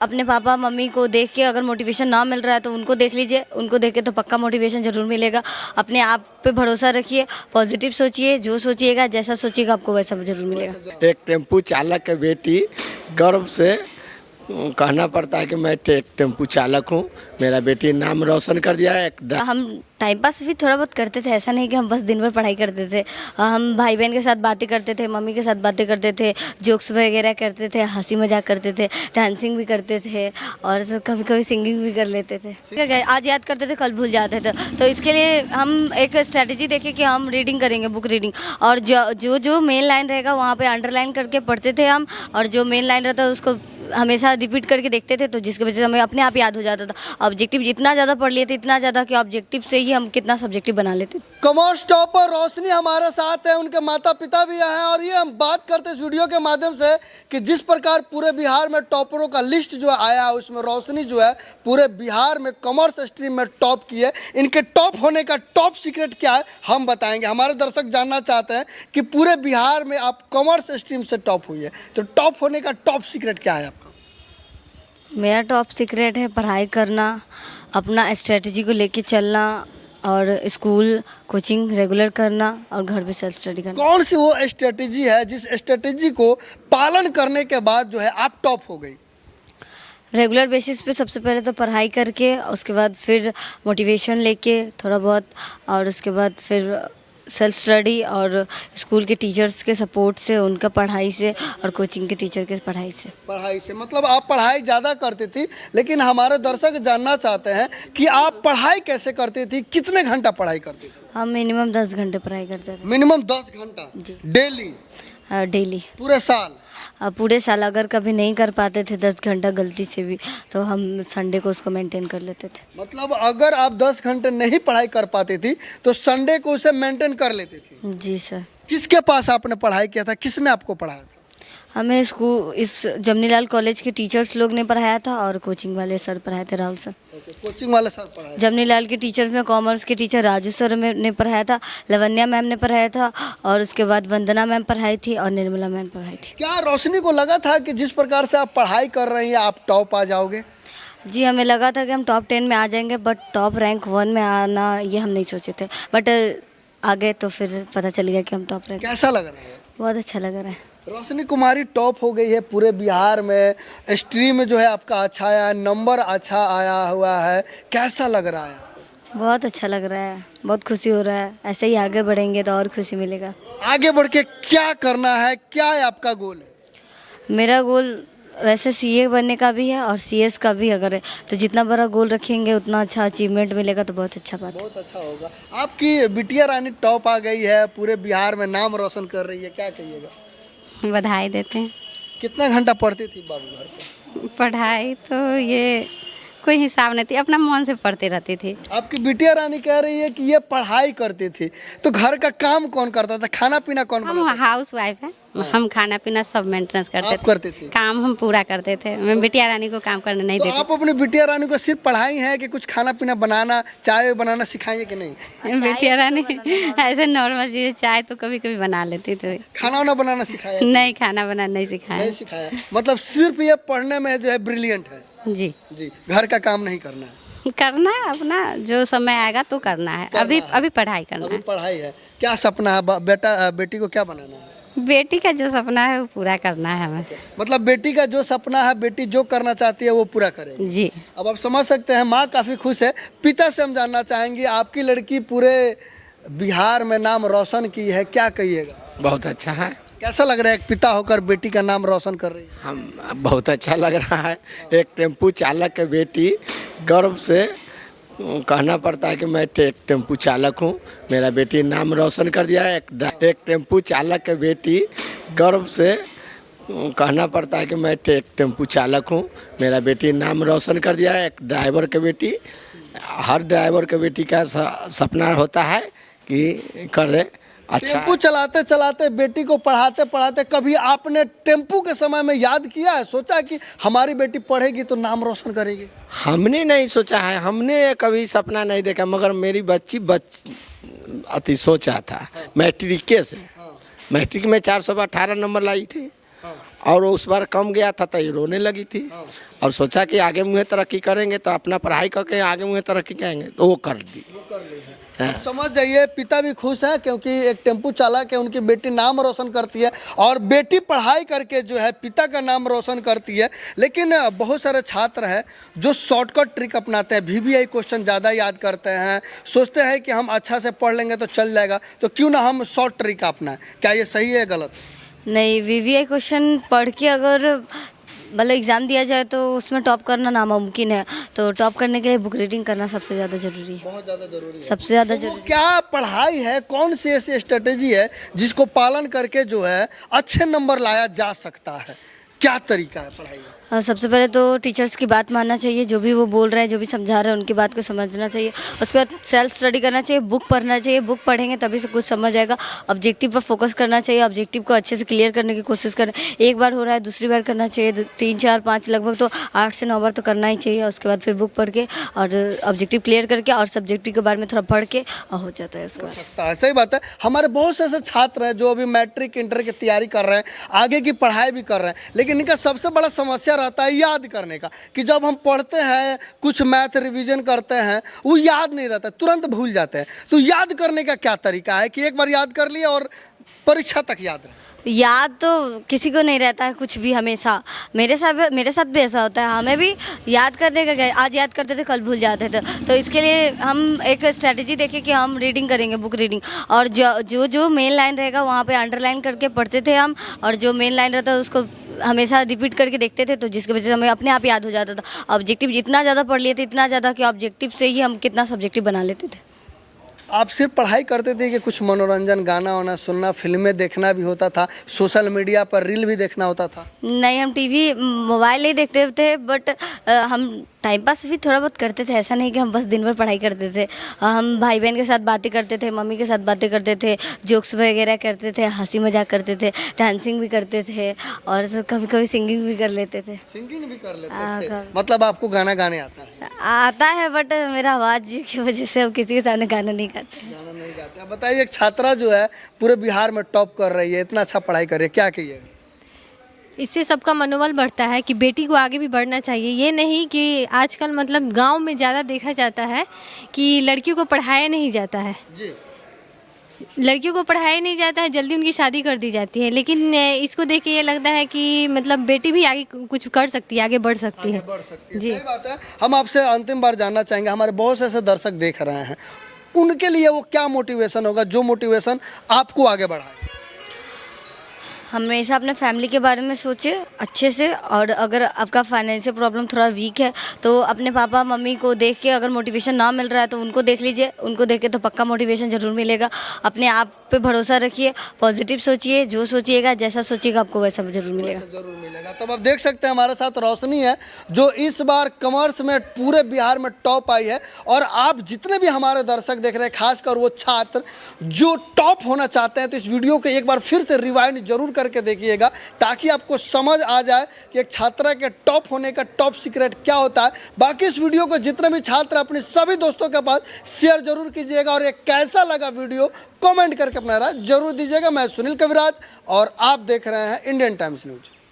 अपने papa mummy को देख के अगर मोटिवेशन ना मिल रहा है तो उनको देख लीजिए, उनको देख के तो पक्का मोटिवेशन ज़रूर मिलेगा। अपने आप पे भरोसा रखिए, पॉजिटिव सोचिए, जो सोचिएगा जैसा सोचिएगा आपको वैसा ज़रूर मिलेगा। एक टेम्पू चालक की बेटी गर्व से कहना पड़ता है कि मैं एक टेम्पू चालक हूँ, मेरा बेटी नाम रोशन कर दिया है। हम टाइम पास भी थोड़ा बहुत करते थे, ऐसा नहीं कि हम बस दिन भर पढ़ाई करते थे। हम भाई बहन के साथ बातें करते थे, मम्मी के साथ बातें करते थे, जोक्स वगैरह करते थे, हंसी मजाक करते थे, डांसिंग भी करते थे और कभी कभी सिंगिंग भी कर लेते थे। आज याद करते थे, कल भूल जाते थे। तो इसके लिए हम एक स्ट्रैटेजी देखे कि हम रीडिंग करेंगे, बुक रीडिंग, और जो जो मेन लाइन रहेगा वहाँ पे अंडरलाइन करके पढ़ते थे हम, और जो मेन लाइन रहता है उसको हमेशा रिपीट करके देखते थे, तो जिसकी वजह से हमें अपने आप याद हो जाता था। ऑब्जेक्टिव जितना ज़्यादा पढ़ लिए थे, इतना ज़्यादा कि ऑब्जेक्टिव से ही हम कितना सब्जेक्टिव बना लेते थे। कॉमर्स टॉपर रोशनी हमारे साथ है, उनके माता पिता भी हैं और ये हम बात करते इस वीडियो के माध्यम से कि जिस प्रकार पूरे बिहार में टॉपरों का लिस्ट जो आया है उसमें रोशनी जो है पूरे बिहार में कॉमर्स स्ट्रीम में टॉप की है। इनके टॉप होने का टॉप सीक्रेट क्या है हम बताएंगे। हमारे दर्शक जानना चाहते हैं कि पूरे बिहार में आप कॉमर्स स्ट्रीम से टॉप हुई है, तो टॉप होने का टॉप सीक्रेट क्या है आपका? मेरा टॉप सीक्रेट है पढ़ाई करना, अपना स्ट्रेटजी को लेके चलना, और स्कूल कोचिंग रेगुलर करना, और घर पे सेल्फ स्टडी करना। कौन सी वो स्ट्रेटजी है जिस स्ट्रेटजी को पालन करने के बाद जो है आप टॉप हो गई? रेगुलर बेसिस पे सबसे पहले तो पढ़ाई करके, उसके बाद फिर मोटिवेशन लेके थोड़ा बहुत, और उसके बाद फिर सेल्फ स्टडी और स्कूल के टीचर्स के सपोर्ट से, उनका पढ़ाई से, और कोचिंग के टीचर के पढ़ाई से। पढ़ाई से मतलब आप पढ़ाई ज़्यादा करती थी, लेकिन हमारे दर्शक जानना चाहते हैं कि आप पढ़ाई कैसे करती थी, कितने घंटा पढ़ाई करती थी? हम मिनिमम 10 घंटे पढ़ाई करते थे। मिनिमम 10 घंटा जी। डेली? डेली, पूरे साल? पूरे साल। अगर कभी नहीं कर पाते थे 10 घंटा गलती से भी, तो हम संडे को उसको मेंटेन कर लेते थे। मतलब अगर आप 10 घंटे नहीं पढ़ाई कर पाती थी तो संडे को उसे मेंटेन कर लेती थी? जी सर। किसके पास आपने पढ़ाई किया था, किसने आपको पढ़ाया था? हमें स्कूल इस जमनीलाल कॉलेज के टीचर्स लोग ने पढ़ाया था, और कोचिंग वाले सर पढ़ाए थे, राहुल सर। कोचिंग वाले सर पढ़ाए? जमनीलाल के टीचर्स में कॉमर्स के टीचर राजू सर ने पढ़ाया था, लवन्या मैम ने पढ़ाया था, और उसके बाद वंदना मैम पढ़ाई थी, और निर्मला मैम पढ़ाई थी। क्या रोशनी को लगा था कि जिस प्रकार से आप पढ़ाई कर रही हैं आप टॉप आ जाओगे? जी, हमें लगा था कि हम टॉप 10 में आ जाएंगे, बट टॉप रैंक 1 में आना ये हम नहीं सोचे थे, बट आ गए तो फिर पता चल गया कि हम टॉप रैंक। कैसा लग रहा है? बहुत अच्छा लग रहा है। रोशनी कुमारी टॉप हो गई है पूरे बिहार में, स्ट्रीम में जो है आपका अच्छा आया है, नंबर अच्छा आया हुआ है, कैसा लग रहा है? बहुत अच्छा लग रहा है, बहुत खुशी हो रहा है। ऐसे ही आगे बढ़ेंगे तो और खुशी मिलेगा। आगे बढ़ के क्या करना है, क्या है आपका गोल है? मेरा गोल वैसे सीए बनने का भी है और सीएस का भी, अगर है तो जितना बड़ा गोल रखेंगे उतना अच्छा अचीवमेंट मिलेगा, तो बहुत अच्छा बात है। बहुत अच्छा होगा। आपकी बिटिया रानी टॉप आ गई है, पूरे बिहार में नाम रोशन कर रही है, क्या कहिएगा? बधाई देते हैं। कितना घंटा पढ़ती थी बाबू घर पे? पढ़ाई तो ये कोई हिसाब नहीं थी, अपना मन से पढ़ती रहती थी। आपकी बिटिया रानी कह रही है कि ये पढ़ाई करती थी, तो घर का काम कौन करता था, खाना पीना कौन हम बनाता था? हाउस वाइफ है, हम खाना पीना सब मेंटेनेंस करते आप थे। करती थी? काम हम पूरा करते थे। मैं बिटिया रानी को काम करने नहीं तो देती। आप अपनी बिटिया रानी को सिर्फ पढ़ाई है कि कुछ खाना पीना बनाना, चाय बनाना सिखाइए कि नहीं? बिटिया रानी ऐसे नॉर्मल चीज़, चाय तो कभी कभी बना लेती थी। खाना वाना बनाना सिखाया? नहीं, खाना बनाना नहीं सिखाया। नहीं सिखाया, मतलब सिर्फ ये पढ़ने में जो है ब्रिलियंट है? जी। जी, घर का काम नहीं करना है? करना है, अपना जो समय आएगा तो करना है। अभी पढ़ाई करना अभी है। पढ़ाई है। क्या सपना है बेटी को क्या बनाना है? बेटी का जो सपना है वो पूरा करना है हमें। मतलब बेटी का जो सपना है, बेटी जो करना चाहती है वो पूरा करेगी। जी। अब आप समझ सकते हैं, माँ काफ़ी खुश है। पिता से हम जानना चाहेंगे, आपकी लड़की पूरे बिहार में नाम रोशन की है, क्या कहिएगा? बहुत अच्छा है। कैसा लग रहा है एक पिता होकर बेटी का नाम रोशन कर रही है? हम बहुत अच्छा लग रहा है। एक टेम्पू चालक की बेटी गर्व से कहना पड़ता है कि मैं एक टेम्पू चालक हूँ, मेरा बेटी नाम रोशन कर दिया है। एक टेम्पू चालक की बेटी गर्व से कहना पड़ता है कि मैं एक टेम्पू चालक हूँ, मेरा बेटी नाम रोशन कर दिया है। एक ड्राइवर की बेटी, हर ड्राइवर की बेटी का सपना होता है कि कर दे अच्छा। टेम्पू चलाते चलाते बेटी को पढ़ाते पढ़ाते कभी आपने टेम्पू के समय में याद किया है, सोचा कि हमारी बेटी पढ़ेगी तो नाम रोशन करेगी? हमने नहीं सोचा है, हमने कभी सपना नहीं देखा, मगर मेरी बच्ची अति सोचा था। मैट्रिक से, मैट्रिक में 418 नंबर लाई थी, और उस बार कम गया था तो ये रोने लगी थी और सोचा कि आगे मुझे तरक्की करेंगे तो अपना पढ़ाई करके आगे मुझे तरक्की करेंगे तो वो कर दी। अब समझ जाइए पिता भी खुश हैं क्योंकि एक टेम्पू चालक है, उनकी बेटी नाम रोशन करती है और बेटी पढ़ाई करके जो है पिता का नाम रोशन करती है। लेकिन बहुत सारे छात्र हैं जो शॉर्टकट ट्रिक अपनाते हैं, VVI क्वेश्चन ज़्यादा याद करते हैं, सोचते हैं कि हम अच्छा से पढ़ लेंगे तो चल जाएगा, तो क्यों ना हम शॉर्ट ट्रिक अपनाएं। क्या ये सही है गलत? नहीं, VVI क्वेश्चन पढ़ के अगर मतलब एग्ज़ाम दिया जाए तो उसमें टॉप करना नामुमकिन है। तो टॉप करने के लिए बुक रीडिंग करना सबसे ज़्यादा ज़रूरी है। बहुत ज़्यादा जरूरी है। सबसे ज़्यादा तो वो जरूरी क्या पढ़ाई है, कौन सी ऐसी स्ट्रेटेजी है जिसको पालन करके जो है अच्छे नंबर लाया जा सकता है? क्या तरीका है पढ़ाई का? सबसे पहले तो टीचर्स की बात मानना चाहिए, जो भी वो बोल रहे हैं, जो भी समझा रहे हैं उनकी बात को समझना चाहिए। उसके बाद सेल्फ स्टडी करना चाहिए, बुक पढ़ना चाहिए। बुक पढ़ेंगे तभी से कुछ समझ आएगा। ऑब्जेक्टिव पर फोकस करना चाहिए, ऑब्जेक्टिव को अच्छे से क्लियर करने की कोशिश करें। एक बार हो रहा है दूसरी बार करना चाहिए, 3 4 5 लगभग तो 8 से 9 बार तो करना ही चाहिए। उसके बाद फिर बुक पढ़ के और ऑब्जेक्टिव क्लियर करके और सब्जेक्टिव के बारे में थोड़ा पढ़ के हो जाता है उसके बाद। सकता है, सही बात है। हमारे बहुत से ऐसे छात्र हैं जो अभी मैट्रिक इंटर की तैयारी कर रहे हैं, आगे की पढ़ाई भी कर रहे हैं, लेकिन इनका सबसे बड़ा समस्या रहता है याद करने का, कि जब हम पढ़ते हैं कुछ मैथ रिवीजन करते हैं वो याद नहीं रहता, तुरंत भूल जाते हैं। तो याद करने का क्या तरीका है कि एक बार याद कर लिया और परीक्षा तक याद रहे? याद तो किसी को नहीं रहता है कुछ भी, हमेशा मेरे साथ भी ऐसा होता है। हमें भी याद करने का क्या, आज याद करते थे कल भूल जाते थे। तो इसके लिए हम एक स्ट्रैटेजी देखें कि हम रीडिंग करेंगे, बुक रीडिंग, और जो मेन लाइन रहेगा वहाँ पे अंडरलाइन करके पढ़ते थे हम, और जो मेन लाइन रहता है उसको हमेशा रिपीट करके देखते थे, तो जिसकी वजह से हमें अपने आप याद हो जाता था। ऑब्जेक्टिव जितना ज़्यादा पढ़ लिए थे, इतना ज़्यादा कि ऑब्जेक्टिव से ही हम कितना सब्जेक्टिव बना लेते थे। आप सिर्फ पढ़ाई करते थे कि कुछ मनोरंजन, गाना वाना सुनना, फिल्में देखना भी होता था, सोशल मीडिया पर रील भी देखना होता था? नहीं, हम टीवी मोबाइल नहीं देखते थे, बट हम टाइम पास भी थोड़ा बहुत करते थे। ऐसा नहीं कि हम बस दिन भर पढ़ाई करते थे। हम भाई बहन के साथ बातें करते थे, मम्मी के साथ बातें करते थे, जोक्स वगैरह करते थे, हंसी मजाक करते थे, डांसिंग भी करते थे और कभी कभी सिंगिंग भी कर लेते थे। सिंगिंग भी कर लेते थे? मतलब आपको गाना गाने आता है? आता है, बट मेरा आवाज़ की वजह से हम किसी के सामने गाना नहीं गाते। गाना नहीं गाते। अब बताइए, एक छात्रा जो है पूरे बिहार में टॉप कर रही है, इतना अच्छा पढ़ाई कर रही है, क्या कहिए? इससे सबका मनोबल बढ़ता है कि बेटी को आगे भी बढ़ना चाहिए। ये नहीं कि आजकल मतलब गांव में ज़्यादा देखा जाता है कि लड़कियों को पढ़ाया नहीं जाता है। जी। लड़कियों को पढ़ाया नहीं जाता है, जल्दी उनकी शादी कर दी जाती है। लेकिन इसको देख के ये लगता है कि मतलब बेटी भी आगे कुछ कर सकती है, आगे बढ़ सकती है। बढ़ सकती है, जी। सही बात है। हम आपसे अंतिम बार जानना चाहेंगे, हमारे बहुत से ऐसे दर्शक देख रहे हैं, उनके लिए वो क्या मोटिवेशन होगा जो मोटिवेशन आपको आगे बढ़ाए? हमेशा अपने फैमिली के बारे में सोचे अच्छे से, और अगर आपका फाइनेंशियल प्रॉब्लम थोड़ा वीक है तो अपने पापा मम्मी को देख के अगर मोटिवेशन ना मिल रहा है तो उनको देख लीजिए। उनको देख के तो पक्का मोटिवेशन ज़रूर मिलेगा। अपने आप पे भरोसा रखिए, पॉजिटिव सोचिए, जो सोचिएगा जैसा सोचिएगा आपको वैसा ज़रूर मिलेगा। जरूर मिलेगा। तब आप देख सकते हैं हमारे साथ रोशनी है जो इस बार कॉमर्स में पूरे बिहार में टॉप आई है। और आप जितने भी हमारे दर्शक देख रहे हैं, खासकर वो छात्र जो टॉप होना चाहते हैं, तो इस वीडियो को एक बार फिर से रिवाइंड जरूर करके देखिएगा ताकि आपको समझ आ जाए कि एक छात्रा के टॉप होने का टॉप सीक्रेट क्या होता है। बाकी इस वीडियो को जितने भी छात्र अपने सभी दोस्तों के पास शेयर जरूर कीजिएगा और ये कैसा लगा वीडियो कमेंट करके अपना राय जरूर दीजिएगा। मैं सुनील कविराज और आप देख रहे हैं इंडियन टाइम्स न्यूज।